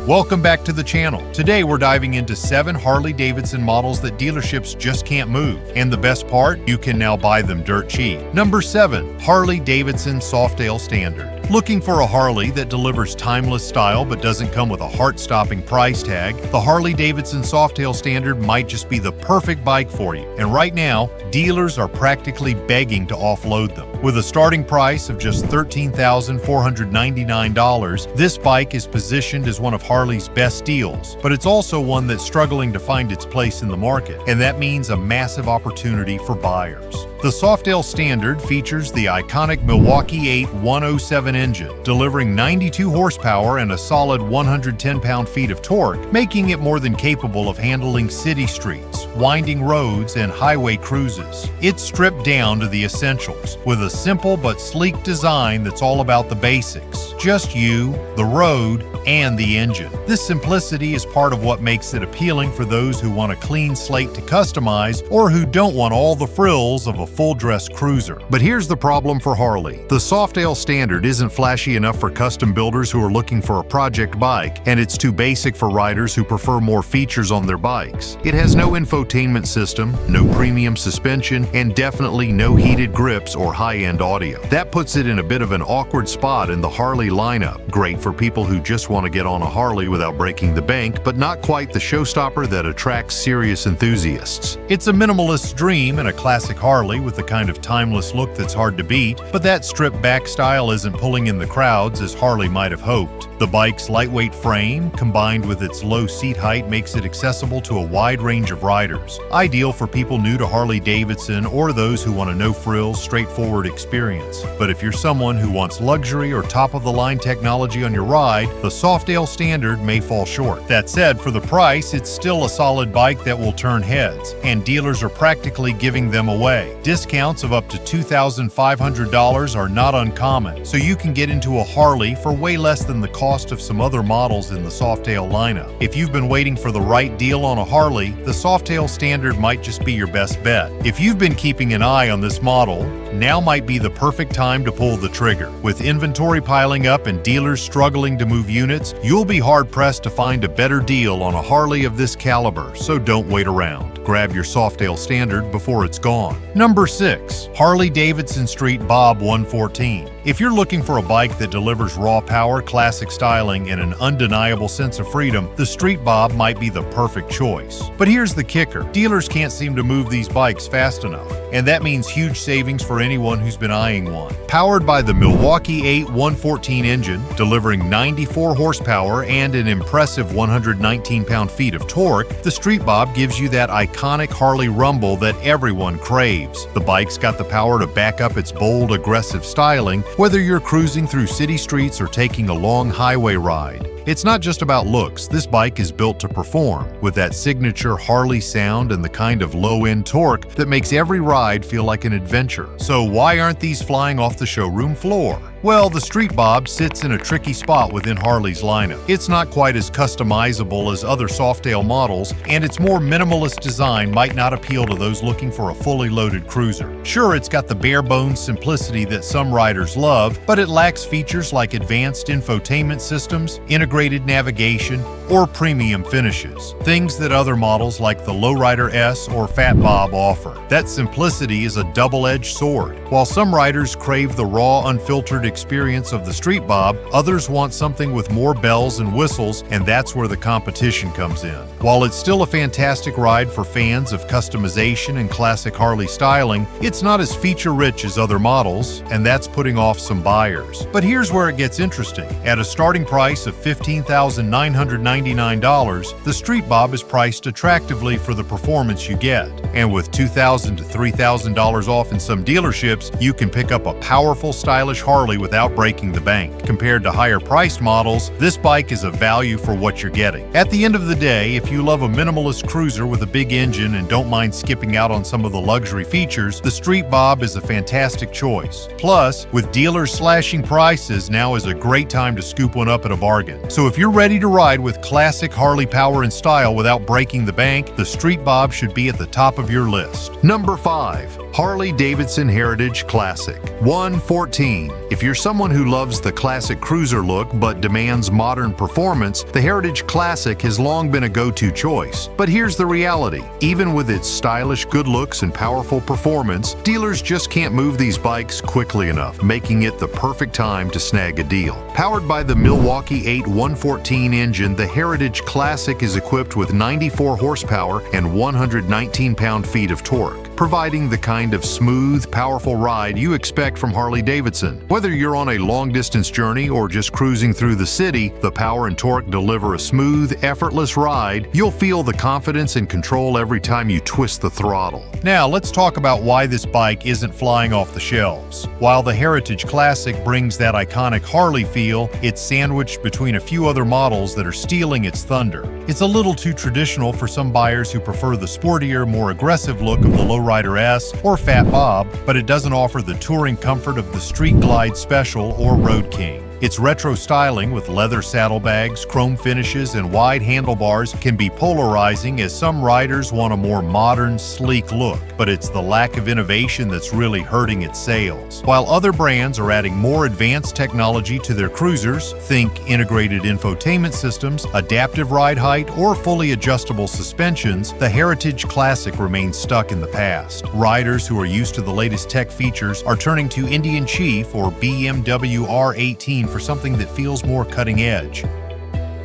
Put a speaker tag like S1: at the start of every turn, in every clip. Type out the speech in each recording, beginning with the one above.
S1: Welcome back to the channel. Today we're diving into 7 Harley Davidson models that dealerships just can't move. And the best part, you can now buy them dirt cheap. Number 7, Harley Davidson Softail Standard. Looking for a Harley that delivers timeless style but doesn't come with a heart-stopping price tag? The Harley Davidson Softail Standard might just be the perfect bike for you. And right now, dealers are practically begging to offload them. With a starting price of just $13,499, this bike is positioned as one of Harley's best deals, but it's also one that's struggling to find its place in the market, and that means a massive opportunity for buyers. The Softail Standard features the iconic Milwaukee 8 107 engine, delivering 92 horsepower and a solid 110 pound-feet of torque, making it more than capable of handling city streets, winding roads, and highway cruises. It's stripped down to the essentials, with a simple but sleek design that's all about the basics. Just you, the road, and the engine. This simplicity is part of what makes it appealing for those who want a clean slate to customize or who don't want all the frills of a full-dress cruiser. But here's the problem for Harley. The Softail Standard isn't flashy enough for custom builders who are looking for a project bike, and it's too basic for riders who prefer more features on their bikes. It has no infotainment system, no premium suspension, and definitely no heated grips or high-end audio. That puts it in a bit of an awkward spot in the Harley lineup. Great for people who just want to get on a Harley without breaking the bank, but not quite the showstopper that attracts serious enthusiasts. It's a minimalist's dream in a classic Harley with the kind of timeless look that's hard to beat, but that stripped-back style isn't pulling in the crowds as Harley might have hoped. The bike's lightweight frame, combined with its low seat height, makes it accessible to a wide range of riders. Ideal for people new to Harley Davidson or those who want a no-frills, straightforward experience. But if you're someone who wants luxury or top-of-the-line technology on your ride, the Softail Standard may fall short. That said, for the price, it's still a solid bike that will turn heads, and dealers are practically giving them away. Discounts of up to $2,500 are not uncommon, so you can get into a Harley for way less than the cost of some other models in the Softail lineup. If you've been waiting for the right deal on a Harley, the Softail Standard might just be your best bet. If you've been keeping an eye on this model, now might be the perfect time to pull the trigger. With inventory piling up and dealers struggling to move units, you'll be hard-pressed to find a better deal on a Harley of this caliber, so don't wait around. Grab your Softail Standard before it's gone. Number 6, Harley Davidson Street Bob 114. If you're looking for a bike that delivers raw power, classic styling, and an undeniable sense of freedom, the Street Bob might be the perfect choice. But here's the kicker. Dealers can't seem to move these bikes fast enough, and that means huge savings for anyone who's been eyeing one. Powered by the Milwaukee 8 114 engine, delivering 94 horsepower and an impressive 119 pound-feet of torque, the Street Bob gives you that iconic Harley rumble that everyone craves. The bike's got the power to back up its bold, aggressive styling, whether you're cruising through city streets or taking a long highway ride. It's not just about looks. This bike is built to perform, with that signature Harley sound and the kind of low-end torque that makes every ride feel like an adventure. So why aren't these flying off the showroom floor? Well, the Street Bob sits in a tricky spot within Harley's lineup. It's not quite as customizable as other Softail models, and its more minimalist design might not appeal to those looking for a fully loaded cruiser. Sure, it's got the bare-bones simplicity that some riders love, but it lacks features like advanced infotainment systems, integrated navigation, or premium finishes, things that other models like the Lowrider S or Fat Bob offer. That simplicity is a double-edged sword. While some riders crave the raw, unfiltered experience of the Street Bob, others want something with more bells and whistles, and that's where the competition comes in. While it's still a fantastic ride for fans of customization and classic Harley styling, it's not as feature-rich as other models, and that's putting off some buyers. But here's where it gets interesting. At a starting price of $15,999, the Street Bob is priced attractively for the performance you get. And with $2,000 to $3,000 off in some dealerships, you can pick up a powerful, stylish Harley without breaking the bank. Compared to higher-priced models, this bike is a value for what you're getting. At the end of the day, if you love a minimalist cruiser with a big engine and don't mind skipping out on some of the luxury features, the Street Bob is a fantastic choice. Plus, with dealers slashing prices, now is a great time to scoop one up at a bargain. So if you're ready to ride with classic Harley power and style without breaking the bank, the Street Bob should be at the top of your list. Number 5, Harley Davidson Heritage Classic 114. If you're someone who loves the classic cruiser look but demands modern performance, the Heritage Classic has long been a go-to choice. But here's the reality. Even with its stylish good looks and powerful performance, dealers just can't move these bikes quickly enough, making it the perfect time to snag a deal. Powered by the Milwaukee 8 114 engine, the Heritage Classic is equipped with 94 horsepower and 119 pound-feet of torque, providing the kind of smooth, powerful ride you expect from Harley Davidson. Whether you're on a long-distance journey or just cruising through the city, the power and torque deliver a smooth, effortless ride. You'll feel the confidence and control every time you twist the throttle. Now, let's talk about why this bike isn't flying off the shelves. While the Heritage Classic brings that iconic Harley feel, it's sandwiched between a few other models that are stealing its thunder. It's a little too traditional for some buyers who prefer the sportier, more aggressive look of the Lowrider S or Fat Bob, but it doesn't offer the touring comfort of the Street Glide Special or Road King. Its retro styling with leather saddlebags, chrome finishes, and wide handlebars can be polarizing, as some riders want a more modern, sleek look, but it's the lack of innovation that's really hurting its sales. While other brands are adding more advanced technology to their cruisers, think integrated infotainment systems, adaptive ride height, or fully adjustable suspensions, the Heritage Classic remains stuck in the past. Riders who are used to the latest tech features are turning to Indian Chief or BMW R18 for something that feels more cutting edge.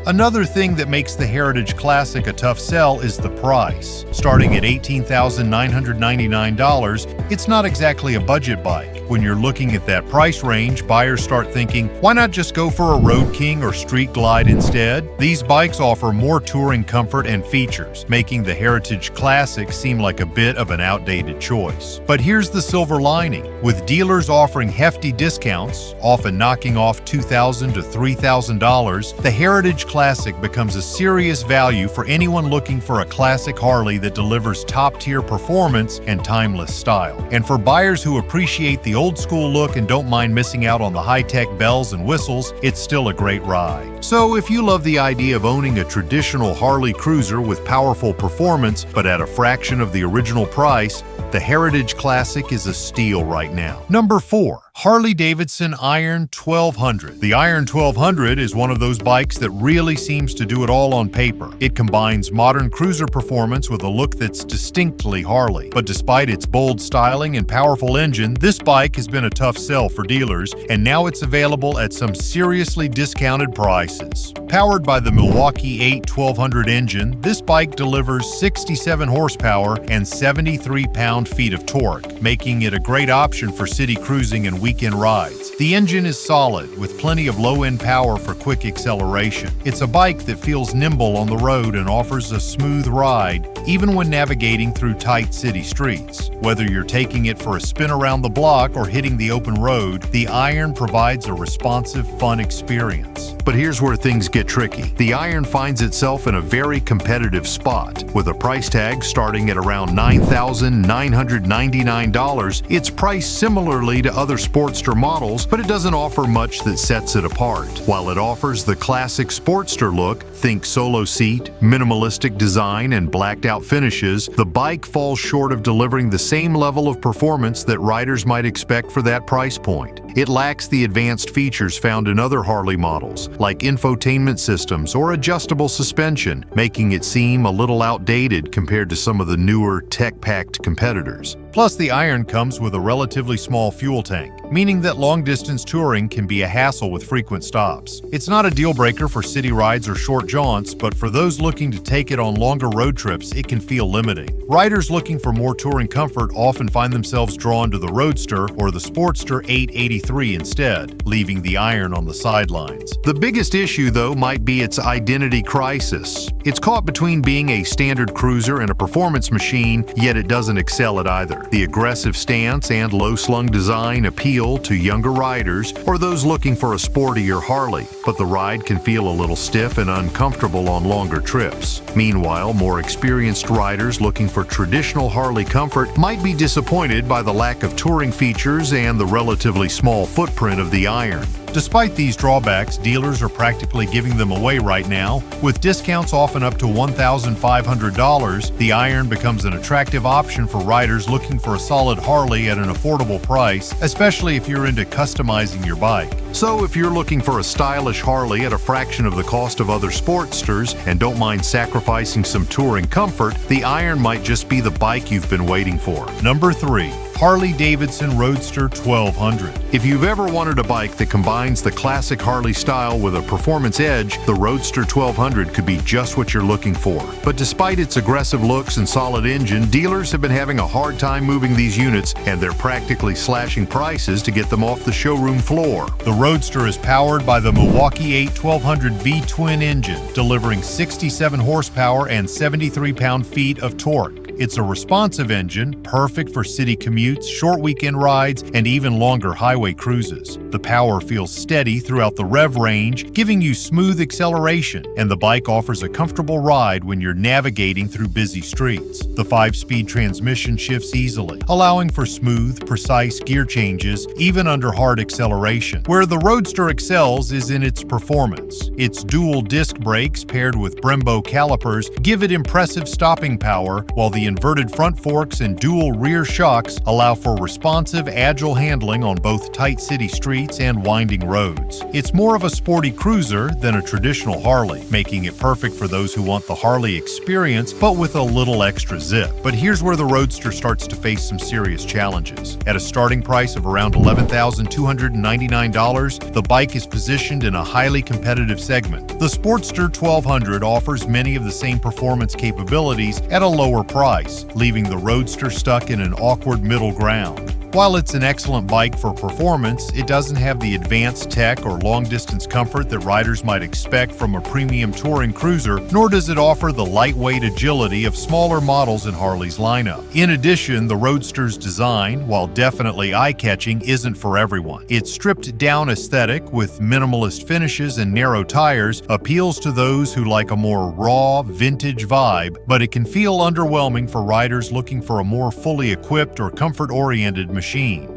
S1: Another thing that makes the Heritage Classic a tough sell is the price. Starting at $18,999, it's not exactly a budget bike. When you're looking at that price range, buyers start thinking, why not just go for a Road King or Street Glide instead? These bikes offer more touring comfort and features, making the Heritage Classic seem like a bit of an outdated choice. But here's the silver lining. With dealers offering hefty discounts, often knocking off $2,000 to $3,000, the Heritage Classic becomes a serious value for anyone looking for a classic Harley that delivers top-tier performance and timeless style. And for buyers who appreciate the old-school look and don't mind missing out on the high-tech bells and whistles, it's still a great ride. So if you love the idea of owning a traditional Harley cruiser with powerful performance but at a fraction of the original price, the Heritage Classic is a steal right now. Number 4. Harley Davidson Iron 1200. The Iron 1200 is one of those bikes that really seems to do it all on paper. It combines modern cruiser performance with a look that's distinctly Harley. But despite its bold styling and powerful engine, this bike has been a tough sell for dealers, and now it's available at some seriously discounted prices. Powered by the Milwaukee 8 1200 engine, this bike delivers 67 horsepower and 73 pound-feet of torque, making it a great option for city cruising and weekend rides. The engine is solid, with plenty of low-end power for quick acceleration. It's a bike that feels nimble on the road and offers a smooth ride, even when navigating through tight city streets. Whether you're taking it for a spin around the block or hitting the open road, the Iron provides a responsive, fun experience. But here's where things get tricky. The Iron finds itself in a very competitive spot. With a price tag starting at around $9,999, it's priced similarly to other Sportster models, but it doesn't offer much that sets it apart. While it offers the classic Sportster look, think solo seat, minimalistic design, and blacked out finishes, the bike falls short of delivering the same level of performance that riders might expect for that price point. It lacks the advanced features found in other Harley models, like infotainment systems or adjustable suspension, making it seem a little outdated compared to some of the newer, tech-packed competitors. Plus, the Iron comes with a relatively small fuel tank, meaning that long-distance touring can be a hassle with frequent stops. It's not a deal-breaker for city rides or short jaunts, but for those looking to take it on longer road trips, it can feel limiting. Riders looking for more touring comfort often find themselves drawn to the Roadster or the Sportster 883 instead, leaving the Iron on the sidelines. The biggest issue, though, might be its identity crisis. It's caught between being a standard cruiser and a performance machine, yet it doesn't excel at either. The aggressive stance and low-slung design appeal to younger riders or those looking for a sportier Harley, but the ride can feel a little stiff and uncomfortable on longer trips. Meanwhile, more experienced riders looking for traditional Harley comfort might be disappointed by the lack of touring features and the relatively small footprint of the Iron. Despite these drawbacks, dealers are practically giving them away right now. With discounts often up to $1,500, the Iron becomes an attractive option for riders looking for a solid Harley at an affordable price, especially if you're into customizing your bike. So if you're looking for a stylish Harley at a fraction of the cost of other Sportsters and don't mind sacrificing some touring comfort, the Iron might just be the bike you've been waiting for. Number 3. Harley Davidson Roadster 1200. If you've ever wanted a bike that combines the classic Harley style with a performance edge, the Roadster 1200 could be just what you're looking for. But despite its aggressive looks and solid engine, dealers have been having a hard time moving these units, and they're practically slashing prices to get them off the showroom floor. The Roadster is powered by the Milwaukee 8 1200 V-twin engine, delivering 67 horsepower and 73 pound-feet of torque. It's a responsive engine, perfect for city commutes, short weekend rides, and even longer highway cruises. The power feels steady throughout the rev range, giving you smooth acceleration, and the bike offers a comfortable ride when you're navigating through busy streets. The 5-speed transmission shifts easily, allowing for smooth, precise gear changes, even under hard acceleration. Where the Roadster excels is in its performance. Its dual disc brakes paired with Brembo calipers give it impressive stopping power, while the inverted front forks and dual rear shocks allow for responsive, agile handling on both tight city streets and winding roads. It's more of a sporty cruiser than a traditional Harley, making it perfect for those who want the Harley experience but with a little extra zip. But here's where the Roadster starts to face some serious challenges. At a starting price of around $11,299, the bike is positioned in a highly competitive segment. The Sportster 1200 offers many of the same performance capabilities at a lower price, leaving the Roadster stuck in an awkward middle ground. While it's an excellent bike for performance, it doesn't have the advanced tech or long-distance comfort that riders might expect from a premium touring cruiser, nor does it offer the lightweight agility of smaller models in Harley's lineup. In addition, the Roadster's design, while definitely eye-catching, isn't for everyone. Its stripped-down aesthetic, with minimalist finishes and narrow tires, appeals to those who like a more raw, vintage vibe, but it can feel underwhelming for riders looking for a more fully equipped or comfort-oriented machine.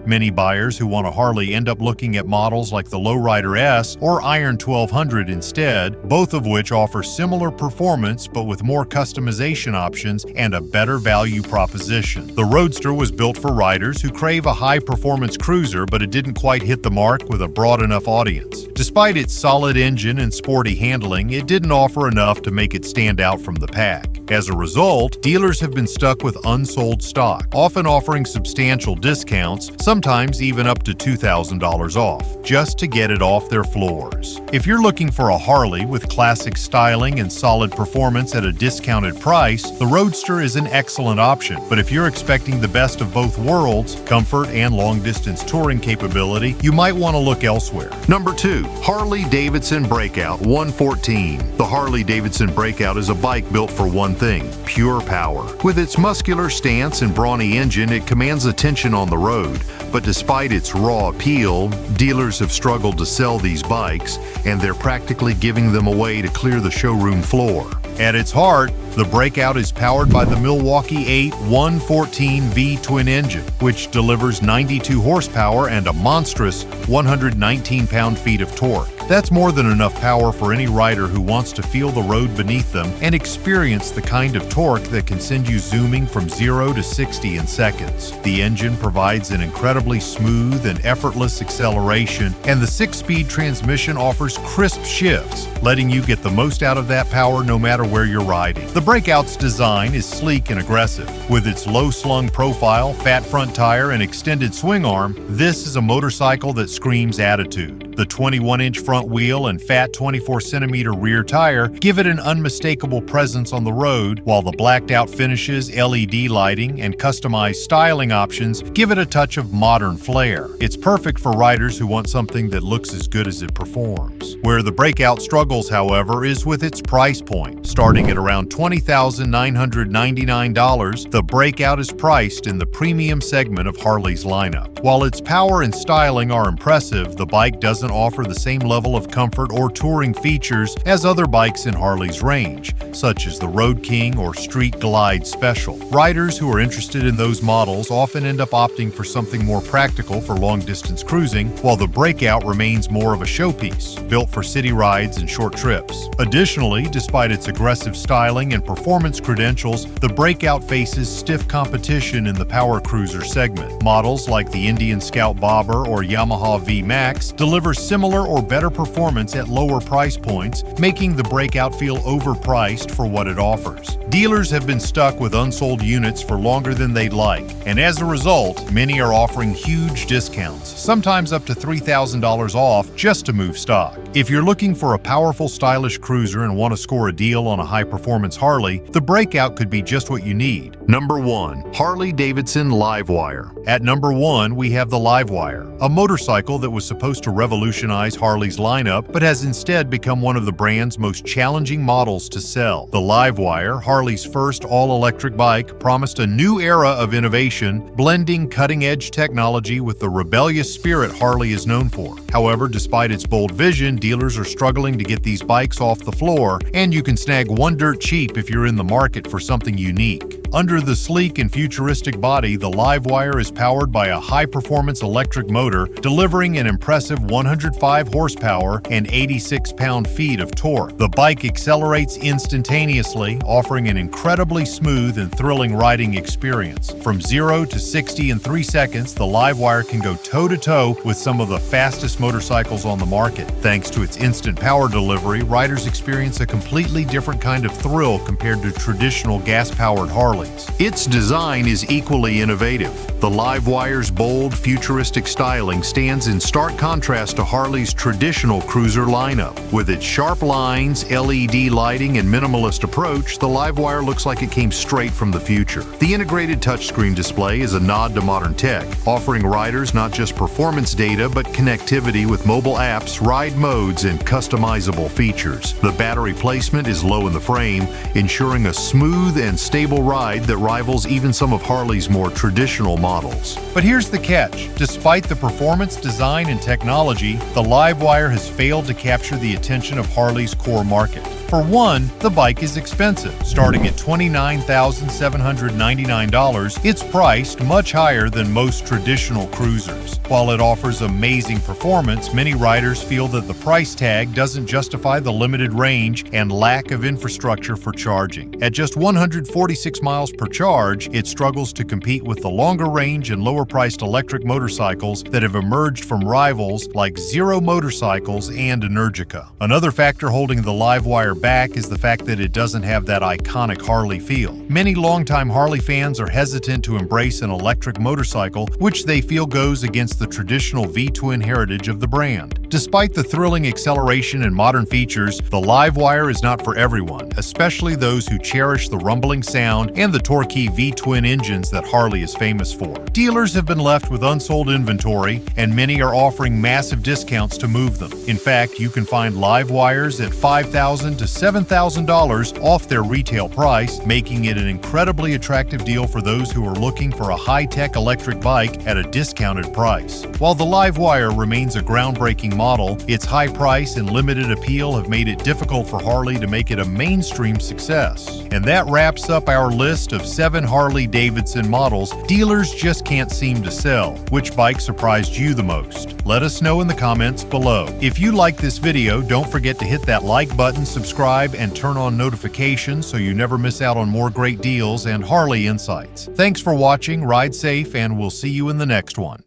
S1: Many buyers who want a Harley end up looking at models like the Lowrider S or Iron 1200 instead, both of which offer similar performance but with more customization options and a better value proposition. The Roadster was built for riders who crave a high-performance cruiser, but it didn't quite hit the mark with a broad enough audience. Despite its solid engine and sporty handling, it didn't offer enough to make it stand out from the pack. As a result, dealers have been stuck with unsold stock, often offering substantial discounts, sometimes even up to $2,000 off, just to get it off their floors. If you're looking for a Harley with classic styling and solid performance at a discounted price, the Roadster is an excellent option. But if you're expecting the best of both worlds, comfort and long-distance touring capability, you might want to look elsewhere. Number 2. Harley Davidson Breakout 114. The Harley Davidson Breakout is a bike built for one thing: pure power. With its muscular stance and brawny engine, it commands attention on the road, but despite its raw appeal, dealers have struggled to sell these bikes, and they're practically giving them away to clear the showroom floor. At its heart, the Breakout is powered by the Milwaukee 8 114 V-twin engine, which delivers 92 horsepower and a monstrous 119 pound-feet of torque. That's more than enough power for any rider who wants to feel the road beneath them and experience the kind of torque that can send you zooming from 0 to 60 in seconds. The engine provides an incredibly smooth and effortless acceleration, and the 6-speed transmission offers crisp shifts, letting you get the most out of that power no matter where you're riding. The Breakout's design is sleek and aggressive. With its low-slung profile, fat front tire, and extended swing arm, this is a motorcycle that screams attitude. The 21-inch front wheel and fat 24-centimeter rear tire give it an unmistakable presence on the road, while the blacked-out finishes, LED lighting, and customized styling options give it a touch of modern flair. It's perfect for riders who want something that looks as good as it performs. Where the Breakout struggles, however, is with its price point. Starting at around $20,999, the Breakout is priced in the premium segment of Harley's lineup. While its power and styling are impressive, the bike doesn't offer the same level of comfort or touring features as other bikes in Harley's range. such as the Road King or Street Glide Special. Riders who are interested in those models often end up opting for something more practical for long-distance cruising, while the Breakout remains more of a showpiece, built for city rides and short trips. Additionally, despite its aggressive styling and performance credentials, the Breakout faces stiff competition in the power cruiser segment. Models like the Indian Scout Bobber or Yamaha V-Max deliver similar or better performance at lower price points, making the Breakout feel overpriced for what it offers. Dealers have been stuck with unsold units for longer than they'd like, and as a result, many are offering huge discounts, sometimes up to $3,000 off just to move stock. If you're looking for a powerful, stylish cruiser and want to score a deal on a high-performance Harley, the Breakout could be just what you need. Number 1. Harley Davidson Livewire. At number 1, we have the Livewire, a motorcycle that was supposed to revolutionize Harley's lineup, but has instead become one of the brand's most challenging models to sell. The Livewire, Harley's first all-electric bike, promised a new era of innovation, blending cutting-edge technology with the rebellious spirit Harley is known for. However, despite its bold vision, dealers are struggling to get these bikes off the floor, and you can snag one dirt cheap if you're in the market for something unique. Under the sleek and futuristic body, the Livewire is powered by a high-performance electric motor, delivering an impressive 105 horsepower and 86 pound-feet of torque. The bike accelerates instantaneously, offering an incredibly smooth and thrilling riding experience. From 0 to 60 in 3 seconds, the Livewire can go toe-to-toe with some of the fastest motorcycles on the market. Thanks to its instant power delivery, riders experience a completely different kind of thrill compared to traditional gas-powered Harleys. Its design is equally innovative. The Livewire's bold, futuristic styling stands in stark contrast to Harley's traditional cruiser lineup. With its sharp lines, LED lighting, and minimalist approach, the Livewire looks like it came straight from the future. The integrated touchscreen display is a nod to modern tech, offering riders not just performance data but connectivity with mobile apps, ride modes, and customizable features. The battery placement is low in the frame, ensuring a smooth and stable ride that rivals even some of Harley's more traditional models. But here's the catch. Despite the performance, design, and technology, the Livewire has failed to capture the attention of Harley's core market. For one, the bike is expensive. Starting at $29,799, it's priced much higher than most traditional cruisers. While it offers amazing performance, many riders feel that the price tag doesn't justify the limited range and lack of infrastructure for charging. At just 146 miles per charge, it struggles to compete with the longer range and lower-priced electric motorcycles that have emerged from rivals like Zero Motorcycles and Energica. Another factor holding the Livewire back is the fact that it doesn't have that iconic Harley feel. Many longtime Harley fans are hesitant to embrace an electric motorcycle, which they feel goes against the traditional V-twin heritage of the brand. Despite the thrilling acceleration and modern features, the Livewire is not for everyone, especially those who cherish the rumbling sound and the torquey V-twin engines that Harley is famous for. Dealers have been left with unsold inventory, and many are offering massive discounts to move them. In fact, you can find Livewires at $5,000 to $7,000 off their retail price, making it an incredibly attractive deal for those who are looking for a high-tech electric bike at a discounted price. While the Livewire remains a groundbreaking model, its high price and limited appeal have made it difficult for Harley to make it a mainstream success. And that wraps up our list of 7 Harley Davidson models dealers just can't seem to sell. Which bike surprised you the most? Let us know in the comments below. If you like this video, don't forget to hit that like button, subscribe, and turn on notifications so you never miss out on more great deals and Harley insights. Thanks for watching, ride safe, and we'll see you in the next one.